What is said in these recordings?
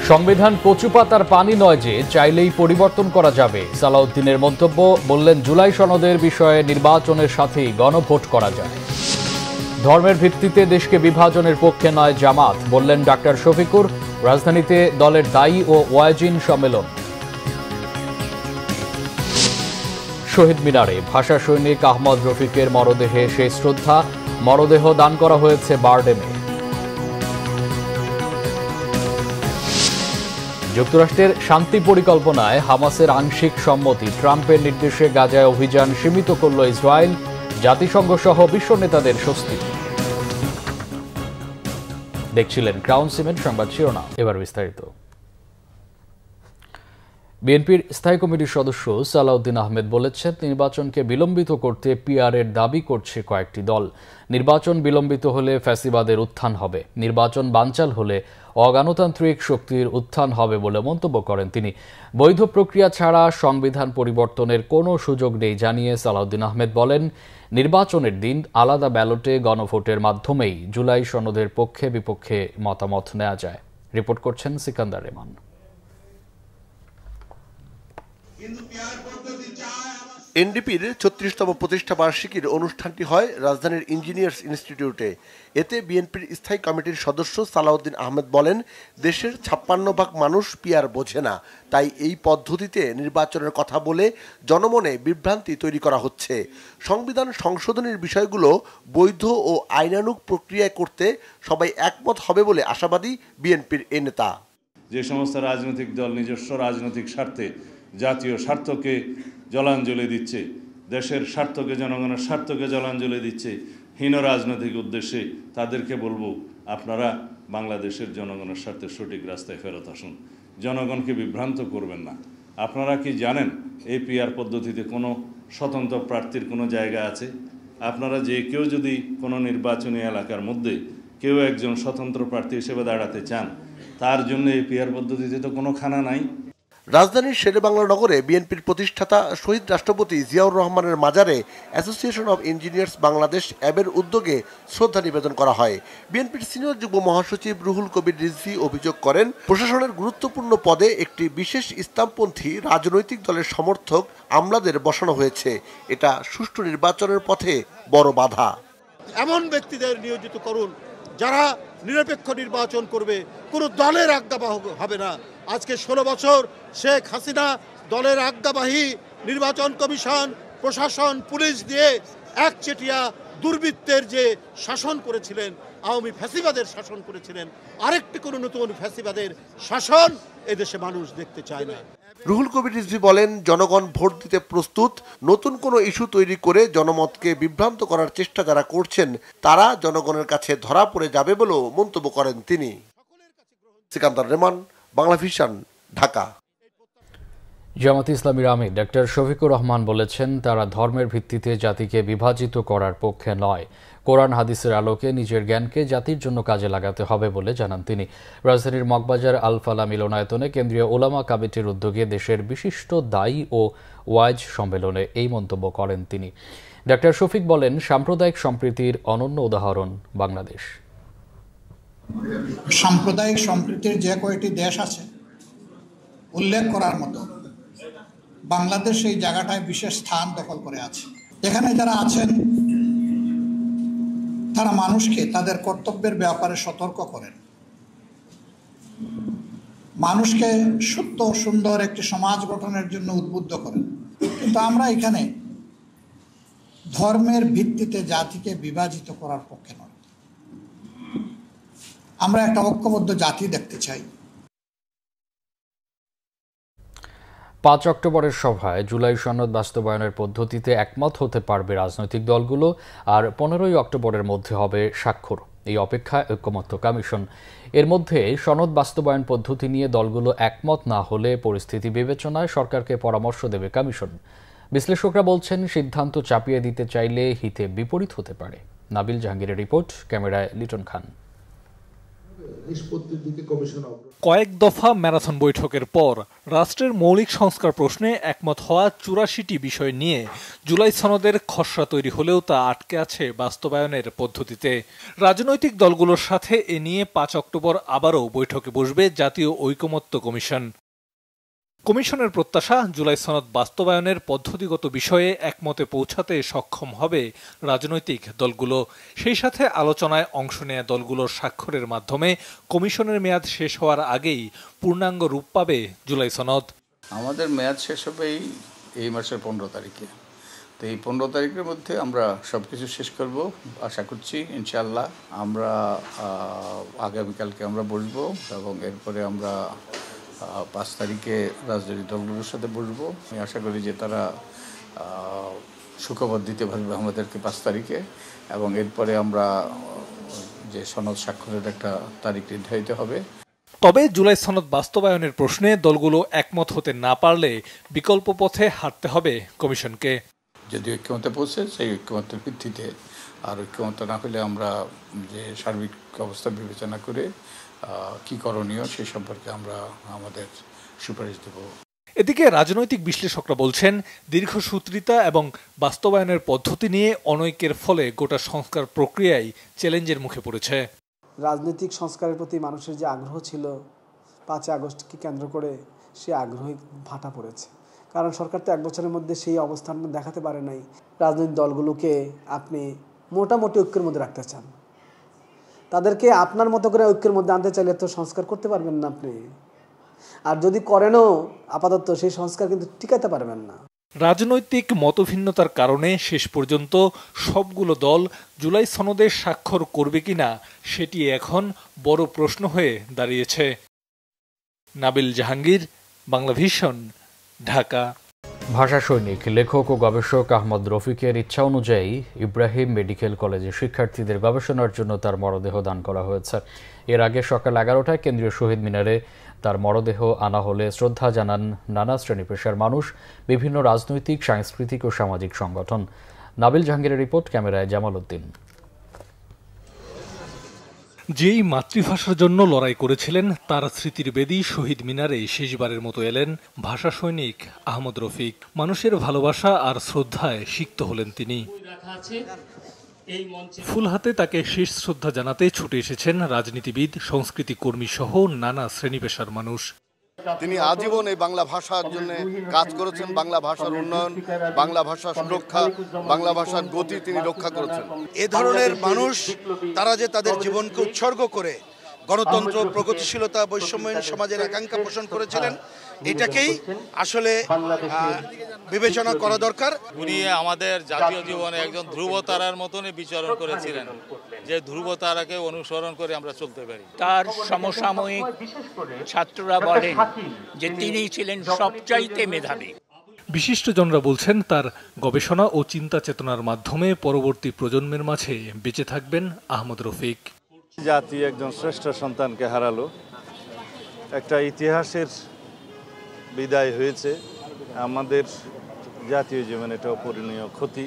সংবিধান কচুপাতার পানি নয় যে চাইলেই পরিবর্তন করা যাবে। সালাউদ্দিনের মন্তব্য, বললেন জুলাই সনদের বিষয়ে নির্বাচনের সাথেই গণভোট করা যায়। ধর্মের ভিত্তিতে দেশকে বিভাজনের পক্ষে নয় জামাত, বললেন ডাক্তার শফিকুর। রাজধানীতে দলের দায়ী ও ওয়াজিন সম্মেলন। শহীদ মিনারে ভাষা সৈনিক আহমদ রফিকের মরদেহে শেষ শ্রদ্ধা। মরদেহ দান করা হয়েছে বারডেমে। যুক্তরাষ্ট্রের শান্তি পরিকল্পনায় হামাসের আংশিক সম্মতি। ট্রাম্পের নির্দেশে গাজায় অভিযান সীমিত করল ইসরায়েল। জাতিসংঘ সহ বিশ্ব নেতাদের স্বস্তি। দেখছিলেন ক্রাউন সিমেন্ট সংবাদ শিরোনাম, এবার বিস্তারিত। বিএনপির স্থায়ী কমিটির সদস্য সালাউদ্দিন আহমেদ বলেছেন, নির্বাচনকে বিলম্বিত করতে পিআরের দাবি করছে কয়েকটি দল। নির্বাচন বিলম্বিত হলে ফ্যাসিবাদের উত্থান হবে, নির্বাচন বানচাল হলে অগণতান্ত্রিক শক্তির উত্থান হবে বলে মন্তব্য করেন তিনি। বৈধ প্রক্রিয়া ছাড়া সংবিধান পরিবর্তনের কোনো সুযোগ নেই জানিয়ে সালাউদ্দিন আহমেদ বলেন, নির্বাচনের দিন আলাদা ব্যালটে গণভোটের মাধ্যমেই জুলাই সনদের পক্ষে বিপক্ষে মতামত নেওয়া যায়। রিপোর্ট করছেন সিকান্দার রেমান। এনডিপির ৩৬তম প্রতিষ্ঠা বার্ষিকীর অনুষ্ঠানটি হয় রাজধানীর ইঞ্জিনিয়ার্স ইনস্টিটিউটে। এতে বিএনপির স্থায়ী কমিটির সদস্য সালাউদ্দিন আহমেদ বলেন, দেশের ৫৬% মানুষ পিআর বোঝে না, তাই এই পদ্ধতিতে নির্বাচনের কথা বলে জনমনে বিভ্রান্তি তৈরি করা হচ্ছে। সংবিধান সংশোধনের বিষয়গুলো বৈধ ও আইনানুগ প্রক্রিয়ায় করতে সবাই একমত হবে বলে আশাবাদী বিএনপির এ নেতা। যে সমস্ত রাজনৈতিক দল নিজস্ব রাজনৈতিক স্বার্থে জাতীয় স্বার্থকে জলাঞ্জলি দিচ্ছে, দেশের স্বার্থকে, জনগণের স্বার্থকে জলাঞ্জলি দিচ্ছে হীন রাজনৈতিক উদ্দেশ্যে, তাদেরকে বলবো, আপনারা বাংলাদেশের জনগণের স্বার্থে সঠিক রাস্তায় ফেরত আসুন, জনগণকে বিভ্রান্ত করবেন না। আপনারা কি জানেন এই পিআর পদ্ধতিতে কোনো স্বতন্ত্র প্রার্থীর কোনো জায়গা আছে? আপনারা যে কেউ যদি কোনো নির্বাচনী এলাকার মধ্যে কেউ একজন স্বতন্ত্র প্রার্থী হিসেবে দাঁড়াতে চান, তার জন্য এই পিআর পদ্ধতিতে তো কোনো খানা নাই। রাজধানীর শেরেবাংলা নগরে বিএনপির প্রতিষ্ঠাতা শহীদ রাষ্ট্রপতি জিয়াউর রহমানের মাজারে অ্যাসোসিয়েশন অব ইঞ্জিনিয়ার্স বাংলাদেশ অ্যাবের উদ্যোগে শ্রদ্ধা নিবেদন করা হয়। বিএনপির সিনিয়র যুগ্ম মহাসচিব রুহুল কবির রিজভী অভিযোগ করেন, প্রশাসনের গুরুত্বপূর্ণ পদে একটি বিশেষ ইসলামপন্থী রাজনৈতিক দলের সমর্থক আমলাদের বসানো হয়েছে। এটা সুষ্ঠু নির্বাচনের পথে বড় বাধা। এমন ব্যক্তিদের নিয়োজিত করুন যারা নিরপেক্ষ নির্বাচন করবে, কোনো দলের আজ্ঞাবাহক হবে না। আজকে 16 বছর শেখ হাসিনা দলের আজ্ঞাবাহী নির্বাচন কমিশন, প্রশাসন, পুলিশ দিয়ে একচেটিয়া দুর্বৃত্তের যে শাসন করেছিলেন, আওয়ামী ফ্যাসিবাদের শাসন করেছিলেন, আরেকটি কোনো নতুন ফ্যাসিবাদের শাসন এদেশে মানুষ দেখতে চায় না। রুহুল কবির রিজভী বলেন, জনগণ ভোট দিতে প্রস্তুত। নতুন কোনো ইস্যু তৈরি করে জনমতকে বিভ্রান্ত করার চেষ্টা যারা করছেন, তারা জনগণের কাছে ধরা পড়ে যাবে বলেও মন্তব্য করেন তিনি। সিকান্দার রেমান, বাংলা ভিশন, ঢাকা। জামাত ইসলামীর আমির ডাক্তার শফিকুর রহমান বলেছেন, তারা ধর্মের ভিত্তিতে জাতিকে বিভাজিত করার পক্ষে নয়। কোরআন হাদিসের আলোকে নিজের জ্ঞানকে জাতির জন্য কাজে লাগাতে হবে বলে জানান তিনি। রাজধানীর মগবাজার আল ফালা মিলনায়তনে কেন্দ্রীয় ওলামা কমিটির উদ্যোগে দেশের বিশিষ্ট দায়ী ও ওয়াজ সম্মেলনে এই মন্তব্য করেন তিনি। ডাক্তার শফিক বলেন, সাম্প্রদায়িক সম্প্রীতির অনন্য উদাহরণ বাংলাদেশ। সাম্প্রদায়িক সম্প্রীতির যে কয়েকটি দেশ আছে উল্লেখ করার মতো, বাংলাদেশ এই জায়গাটায় বিশেষ স্থান দখল করে আছে। এখানে যারা আছেন তারা মানুষকে তাদের কর্তব্যের ব্যাপারে সতর্ক করেন, মানুষকে সুস্থ সুন্দর একটি সমাজ গঠনের জন্য উদ্বুদ্ধ করেন। কিন্তু আমরা এখানে ধর্মের ভিত্তিতে জাতিকে বিভাজিত করার পক্ষে নয়। আমরা একটা ঐক্যবদ্ধ জাতি দেখতে চাই। ৫ অক্টোবরের সভায় জুলাই সনদ বাস্তবায়নের পদ্ধতিতে একমত হতে পারবে রাজনৈতিক দলগুলো, আর 15ই অক্টোবরের মধ্যে হবে স্বাক্ষর। এই অপেক্ষায় ঐকমত্য কমিশন। এর মধ্যে সনদ বাস্তবায়ন পদ্ধতি নিয়ে দলগুলো একমত না হলে পরিস্থিতি বিবেচনায় সরকারকে পরামর্শ দেবে কমিশন। বিশ্লেষকরা বলছেন, সিদ্ধান্ত চাপিয়ে দিতে চাইলে হিতে বিপরীত হতে পারে। নাবিল জাহাঙ্গীরের রিপোর্ট, ক্যামেরায় লিটন খান। নিষ্পত্তির দিকে কমিশন কয়েক দফা ম্যারাথন বৈঠকের পর রাষ্ট্রের মৌলিক সংস্কার প্রশ্নে একমত হওয়া ৮৪টি বিষয় নিয়ে জুলাই সনদের খসড়া তৈরি হলেও তা আটকে আছে বাস্তবায়নের পদ্ধতিতে। রাজনৈতিক দলগুলোর সাথে এ নিয়ে ৫ অক্টোবর আবারও বৈঠকে বসবে জাতীয় ঐকমত্য কমিশন। কমিশনের প্রত্যাশা, জুলাই সনদ বাস্তবায়নের পদ্ধতিগত বিষয়ে একমতে পৌঁছাতে সক্ষম হবে রাজনৈতিক দলগুলো। সেই সাথে আলোচনায় অংশ নেয়া দলগুলোর স্বাক্ষরের মাধ্যমে কমিশনের মেয়াদ শেষ হওয়ার আগেই পূর্ণাঙ্গ রূপ পাবে জুলাই সনদ। আমাদের মেয়াদ শেষ হবে এই মাসের ১৫ তারিখে। তো এই ১৫ তারিখের মধ্যে আমরা সবকিছু শেষ করব আশা করছি ইনশাআল্লাহ। আমরা আগামীকালকে আমরা বসবো এবং এরপরে আমরা ৫ তারিখে রাজনৈতিক দলগুলোর সাথে বসবো। আমি আশা করি যে তারা সুখবর দিতে পারবে আমাদেরকে ৫ তারিখে, এবং এরপরে আমরা যে সনদ স্বাক্ষরের একটা তারিখ নির্ধারিত হবে। তবে জুলাই সনদ বাস্তবায়নের প্রশ্নে দলগুলো একমত হতে না পারলে বিকল্প পথে হাঁটতে হবে কমিশনকে। যদি ঐক্যমতে পৌঁছে সেই ঐক্যমতের ভিত্তিতে, আর ঐক্যমত না হলে আমরা যে সার্বিক অবস্থা বিবেচনা করে কি করণীয় সে সম্পর্কে আমরা আমাদের সুপারিশ দেব। এদিকে রাজনৈতিক বিশ্লেষকরা বলছেন, দীর্ঘসূত্রিতা এবং বাস্তবায়নের পদ্ধতি নিয়ে অনৈক্যের ফলে গোটা সংস্কার প্রক্রিয়াই চ্যালেঞ্জের মুখে পড়েছে। রাজনৈতিক সংস্কারের প্রতি মানুষের যে আগ্রহ ছিল ৫ আগস্টকে কেন্দ্র করে, সে আগ্রহই ভাটা পড়েছে। কারণ সরকার তো ১ বছরের মধ্যে সেই অবস্থান দেখাতে পারে নাই। রাজনৈতিক দলগুলোকে আপনি মোটামুটি ঐক্যের মধ্যে রাখতে চান, তাদেরকে আপনার মতো করে ঐক্যের মধ্যে আনতে চাইলে তো সংস্কার করতে পারবেন না আপনি। আর যদি করেনও আপাতত সেই সংস্কার কিন্তু টিকাতে পারবেন না। রাজনৈতিক মতভিন্নতার কারণে শেষ পর্যন্ত সবগুলো দল জুলাই সনদে স্বাক্ষর করবে কিনা সেটি এখন বড় প্রশ্ন হয়ে দাঁড়িয়েছে। নাবিল জাহাঙ্গীর, বাংলা ভিশন, ঢাকা। ভাষা সৈনিক, লেখক ও গবেষক আহমদ রফিকের ইচ্ছা অনুযায়ী ইব্রাহিম মেডিকেল কলেজে শিক্ষার্থীদের গবেষণার জন্য তার মরদেহ দান করা হয়েছে। এর আগে সকাল 11টায় কেন্দ্রীয় শহীদ মিনারে তার মরদেহ আনা হলে শ্রদ্ধা জানান নানা শ্রেণী পেশার মানুষ, বিভিন্ন রাজনৈতিক, সাংস্কৃতিক ও সামাজিক সংগঠন। নাবিল জাহাঙ্গীরের রিপোর্ট, ক্যামেরায় জামাল উদ্দিন। যেই মাতৃভাষার জন্য লড়াই করেছিলেন তার স্মৃতির বেদি শহীদ মিনারে শেষবারের মতো এলেন ভাষা সৈনিক আহমদ রফিক। মানুষের ভালোবাসা আর শ্রদ্ধায় সিক্ত হলেন তিনি। ফুল হাতে তাকে শেষ শ্রদ্ধা জানাতে ছুটে এসেছেন রাজনীতিবিদ, সংস্কৃতি কর্মী সহ নানা শ্রেণী পেশার মানুষ। তিনি আজীবন এই বাংলা ভাষার জন্য কাজ করেছেন, বাংলা ভাষার উন্নয়ন, বাংলা ভাষার সুরক্ষা, বাংলা ভাষার গতি তিনি রক্ষা করেছেন। এ ধরনের মানুষ তারা যে তাদের জীবনকে উৎসর্গ করে গণতন্ত্র, প্রগতিশীলতা, বৈষম্যহীন সমাজের আকাঙ্ক্ষা পোষণ করেছিলেন, এটাকেই আসলে বিবেচনা করা দরকার। উনি আমাদের জাতীয় জীবনে একজন ধ্রুবতারার মতনই বিচরণ করেছিলেন, যে ধ্রুবতারাকে অনুসরণ করে আমরা চলতে পারি। তার সমসাময়িক ছাত্ররা বলেন যে তিনি ছিলেন সবচাইতে মেধাবী। বিশিষ্টজনরা বলছেন তার গবেষণা ও চিন্তা চেতনার মাধ্যমে পরবর্তী প্রজন্মের মাঝে বেঁচে থাকবেন আহমদ রফিক। জাতি একজন শ্রেষ্ঠ সন্তানকে হারালো, একটা ইতিহাসের বিদায় হয়েছে। আমাদের জাতীয় জীবনে এটা অপূরণীয় ক্ষতি।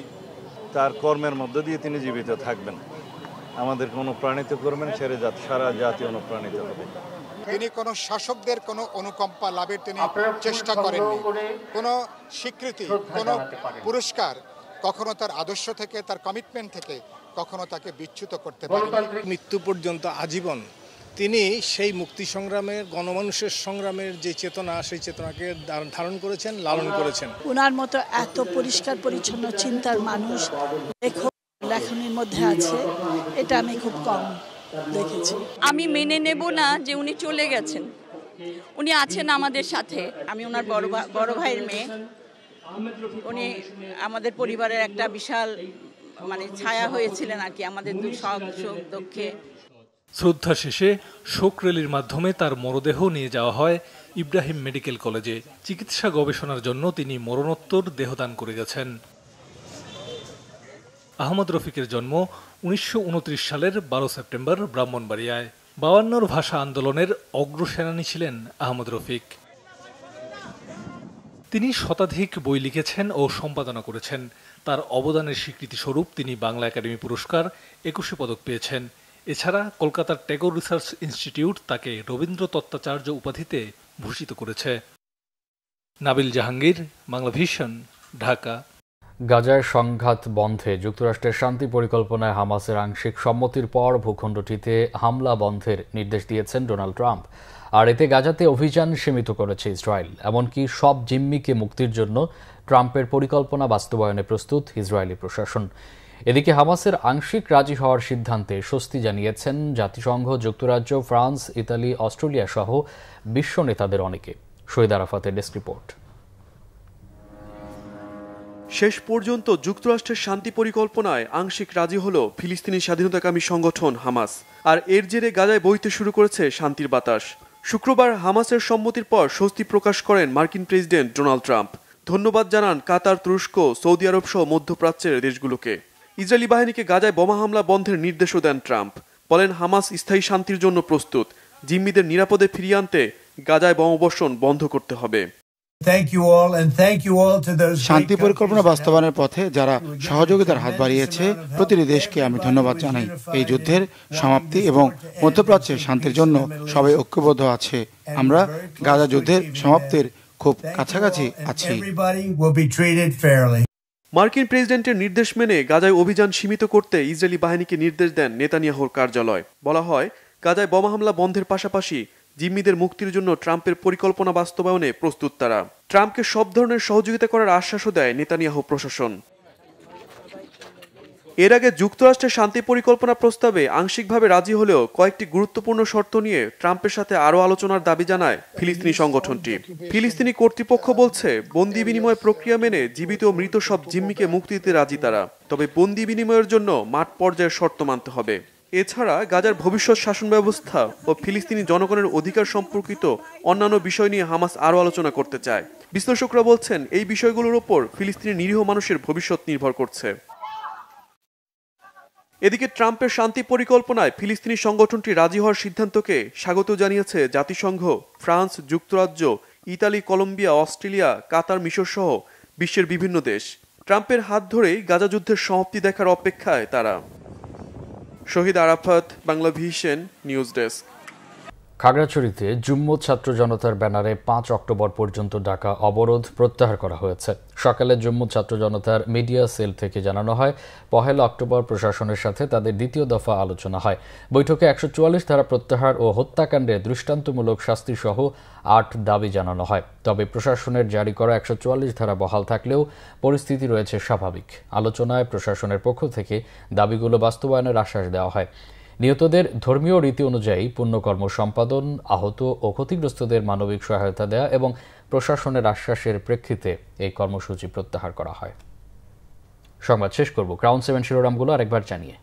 তার কর্মের মধ্য দিয়ে তিনি জীবিত থাকবেন, আমাদেরকে অনুপ্রাণিত করবেন, সারা জাতি অনুপ্রাণিত হবে। তিনি কোনো শাসকদের কোনো অনুকম্পা লাভের তিনি চেষ্টা করেননি। কোনো স্বীকৃতি, কোনো পুরস্কার কখনো তার আদর্শ থেকে, তার কমিটমেন্ট থেকে কখনো তাকে বিচ্যুত করতে পারেনি। মৃত্যু পর্যন্ত আজীবন তিনি সেই মুক্তি সংগ্রামের, গণমানুষের সংগ্রামের যে চেতনা, সেই চেতনাকে ধারণ করেছেন, লালন করেছেন। ওনার মতো এত পরিষ্কার পরিচ্ছন্ন চিন্তার মানুষ লেখনীর মধ্যে আছে, এটা আমি খুব কম দেখেছি। আমি মেনে নেব না যে উনি চলে গেছেন, উনি আছেন আমাদের সাথে। আমি ওনার বড় ভাইয়ের মেয়ে, উনি আমাদের পরিবারের একটা বিশাল ছায়া হয়েছিলেন আর কি, আমাদের সুখ দুঃখে। শ্রদ্ধা শেষে শোক র্যালির মাধ্যমে তার মরদেহ নিয়ে যাওয়া হয় ইব্রাহিম মেডিকেল কলেজে। চিকিৎসা গবেষণার জন্য তিনি মরণোত্তর দেহদান করে গেছেন। আহমদ রফিকের জন্ম 1929 সালের 12 সেপ্টেম্বর ব্রাহ্মণবাড়িয়ায়। 52 ভাষা আন্দোলনের অগ্রসেনানী ছিলেন আহমদ রফিক। তিনি শতাধিক বই লিখেছেন ও সম্পাদনা করেছেন। তার অবদানের স্বীকৃতি স্বরূপ তিনি বাংলা একাডেমি পুরস্কার, 21 পদক পেয়েছেন। এছাড়া কলকাতার ট্যাগর রিসার্চ ইনস্টিটিউট তাকে রবীন্দ্র তত্ত্বাচার্য উপাধিতে ভূষিত করেছে। নাবিল জাহাঙ্গীর, বাংলা ভিশন, ঢাকা। গাজায় সংঘাত বন্ধে যুক্তরাষ্ট্রের শান্তি পরিকল্পনায় হামাসের আংশিক সম্মতির পর ভূখণ্ডটিতে হামলা বন্ধের নির্দেশ দিয়েছেন ডোনাল্ড ট্রাম্প। আর এতে গাজাতে অভিযান সীমিত করেছে ইসরায়েল। এমনকি সব জিম্মিকে মুক্তির জন্য ট্রাম্পের পরিকল্পনা বাস্তবায়নে প্রস্তুত ইসরায়েলি প্রশাসন। এদিকে হামাসের আংশিক রাজি হওয়ার সিদ্ধান্তে স্বস্তি জানিয়েছেন জাতিসংঘ, যুক্তরাজ্য, ফ্রান্স, ইতালি, অস্ট্রেলিয়া সহ বিশ্ব নেতাদের অনেকে। শহীদ আরাফাতের ডেস্ক রিপোর্ট। শেষ পর্যন্ত যুক্তরাষ্ট্রের শান্তি পরিকল্পনায় আংশিক রাজি হল ফিলিস্তিনি স্বাধীনতাকামী সংগঠন হামাস। আর এর জেরে গাজায় বইতে শুরু করেছে শান্তির বাতাস। শুক্রবার হামাসের সম্মতির পর স্বস্তি প্রকাশ করেন মার্কিন প্রেসিডেন্ট ডোনাল্ড ট্রাম্প। ধন্যবাদ জানান কাতার, তুরস্ক, সৌদি আরব সহ মধ্যপ্রাচ্যের দেশগুলোকে। ইসরায়েলি বাহিনীকে গাজায় বোমা হামলা বন্ধের নির্দেশও দেন ট্রাম্প। বলেন হামাস স্থায়ী শান্তির জন্য প্রস্তুত। জিম্মিদের নিরাপদে ফিরিয়ে আনতে গাজায় বোমাবর্ষণ বন্ধ করতে হবে। শান্তি পরিকল্পনা বাস্তবায়নের পথে যারা সহযোগিতার হাত বাড়িয়েছে প্রতিটি দেশকে আমি ধন্যবাদ জানাই। এই যুদ্ধের সমাপ্তি এবং মধ্যপ্রাচ্যের শান্তির জন্য সবাই ঐক্যবদ্ধ আছে। আমরা গাজা যুদ্ধের সমাপ্তির খুব কাছাকাছি আছি। মার্কিন প্রেসিডেন্টের নির্দেশ মেনে গাজায় অভিযান সীমিত করতে ইসরায়েলি বাহিনীকে নির্দেশ দেন নেতানিয়াহুর কার্যালয়। বলা হয়, গাজায় বোমা হামলা বন্ধের পাশাপাশি জিম্মিদের মুক্তির জন্য ট্রাম্পের পরিকল্পনা বাস্তবায়নে প্রস্তুত তারা। ট্রাম্পকে সব ধরনের সহযোগিতা করার আশ্বাসও দেয় নেতানিয়াহু প্রশাসন। এর আগে যুক্তরাষ্ট্রের শান্তি পরিকল্পনা প্রস্তাবে আংশিকভাবে রাজি হলেও কয়েকটি গুরুত্বপূর্ণ শর্ত নিয়ে ট্রাম্পের সাথে আরও আলোচনার দাবি জানায় ফিলিস্তিনি সংগঠনটি। ফিলিস্তিনি কর্তৃপক্ষ বলছে, বন্দি বিনিময় প্রক্রিয়া মেনে জীবিত ও মৃত সব জিম্মিকে মুক্তি দিতে রাজি তারা। তবে বন্দি বিনিময়ের জন্য মাঠ পর্যায়ের শর্ত মানতে হবে। এছাড়া গাজার ভবিষ্যৎ শাসন ব্যবস্থা ও ফিলিস্তিনি জনগণের অধিকার সম্পর্কিত অন্যান্য বিষয় নিয়ে হামাস আরও আলোচনা করতে চায়। বিশ্লেষকরা বলছেন, এই বিষয়গুলোর ওপর ফিলিস্তিনি নিরীহ মানুষের ভবিষ্যৎ নির্ভর করছে। এদিকে ট্রাম্পের শান্তি পরিকল্পনায় ফিলিস্তিনি সংগঠনটি রাজি হওয়ার সিদ্ধান্তকে স্বাগত জানিয়েছে জাতিসংঘ, ফ্রান্স, যুক্তরাজ্য, ইতালি, কলম্বিয়া, অস্ট্রেলিয়া, কাতার, মিশর সহ বিশ্বের বিভিন্ন দেশ। ট্রাম্পের হাত ধরেই গাজা যুদ্ধের সমাপ্তি দেখার অপেক্ষায় তারা। Shahid Arafat, Bangla vision, news desk. খাগড়াছড়িতে জুম্মু ছাত্র জনতার ব্যানারে 5 অক্টোবর পর্যন্ত ডাকা অবরোধ প্রত্যাহার করা হয়েছে। সকালে জুম্মু ছাত্র জনতার মিডিয়া সেল থেকে জানানো হয়, 1 অক্টোবর প্রশাসনের সাথে তাদের দ্বিতীয় দফা আলোচনা হয়। বৈঠকে 144 ধারা প্রত্যাহার ও হত্যাকাণ্ডে দৃষ্টান্তমূলক শাস্তি সহ 8 দাবি জানানো হয়। তবে প্রশাসনের জারি করা 144 ধারা বহাল থাকলেও পরিস্থিতি রয়েছে স্বাভাবিক। আলোচনায় প্রশাসনের পক্ষ থেকে দাবিগুলো বাস্তবায়নের আশ্বাস দেওয়া হয়। নিহতদের ধর্মীয় রীতি অনুযায়ী পুণ্যকর্ম সম্পাদন, আহত ও ক্ষতিগ্রস্তদের মানবিক সহায়তা দেয়া এবং প্রশাসনের আশ্বাসের প্রেক্ষিতে এই কর্মসূচি প্রত্যাহার করা হয়। সংবাদ শেষ করব ক্রাউন 7 শিরোনামগুলো আরেকবার জানিয়ে।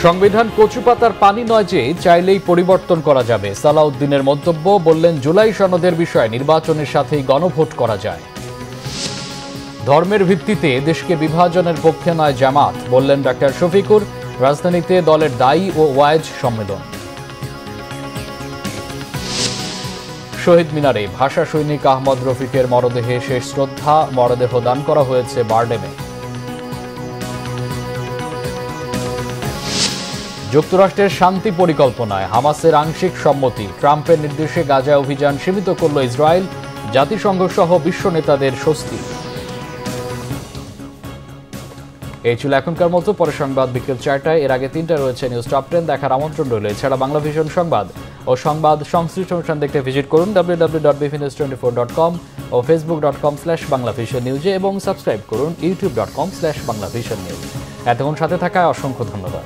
সংবিধান কচুপাতার পানি নয় যে চাইলেই পরিবর্তন করা যাবে। সালাউদ্দিনের মন্তব্য, বললেন জুলাই সনদের বিষয়ে নির্বাচনের সাথেই গণভোট করা যায়। ধর্মের ভিত্তিতে দেশকে বিভাজনের পক্ষে নয় জামাত, বললেন ডাক্তার শফিকুর। রাজধানীতে দলের দায়ী ও ওয়াইজ সম্মেলন। শহীদ মিনারে ভাষা সৈনিক আহমদ রফিকের মরদেহে শেষ শ্রদ্ধা, মরদেহ দান করা হয়েছে বারডেমে। যুক্তরাষ্ট্রের শান্তি পরিকল্পনায় হামাসের আংশিক সম্মতি, ট্রাম্পের নির্দেশে গাজায় অভিযান সীমিত করল ইসরায়েল। জাতিসংঘ সহ বিশ্ব নেতাদের স্বস্তি। এই ছিল এখনকার মতো। পরে সংবাদ বিকেল 4টায়। এর আগে 3টায় রয়েছে নিউজ টপ 10 দেখার আমন্ত্রণ রইল। এছাড়া বাংলা ভিশন সংবাদ ও সংবাদ সংশ্লিষ্ট অনুষ্ঠান দেখতে ভিজিট করুন www.bvnews24.com ও facebook.com/banglavisionnews এবং সাবস্ক্রাইব করুন youtube.com/banglavisionnews। এতক্ষণ সাথে থাকায় অসংখ্য ধন্যবাদ।